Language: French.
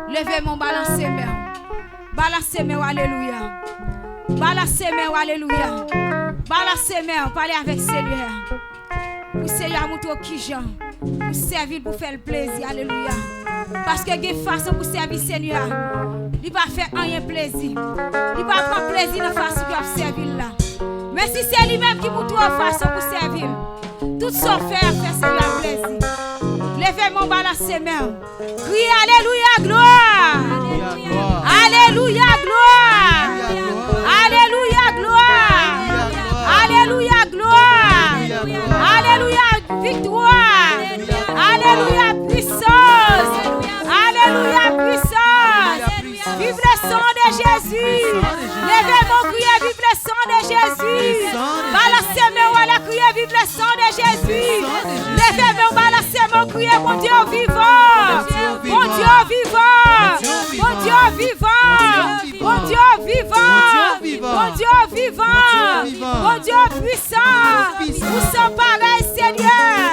Levez mon balancer main. Balancer main, alléluia. Balancer main, alléluia. Balancer main, parler avec Seigneur. Pour Seigneur montrer qui Jean. Pour servir, pour faire le plaisir, alléluia. Parce que il y a une façon pour servir Seigneur. Il va faire rien plaisir. Il va prendre plaisir dans la façon qu'il servir là. Mais si c'est lui-même qui montre une façon pour servir, tout son faire Seigneur plaisir. Levez mon balancer main. Crie alléluia, gloire. Alléluia, gloire. Alléluia, gloire. Alléluia, gloire. Alléluia, victoire. on crie, mon Dieu vivant, mon Dieu vivant, mon Dieu vivant, mon Dieu vivant, mon Dieu vivant, mon Dieu puissant, nous sommes pareils, Seigneur.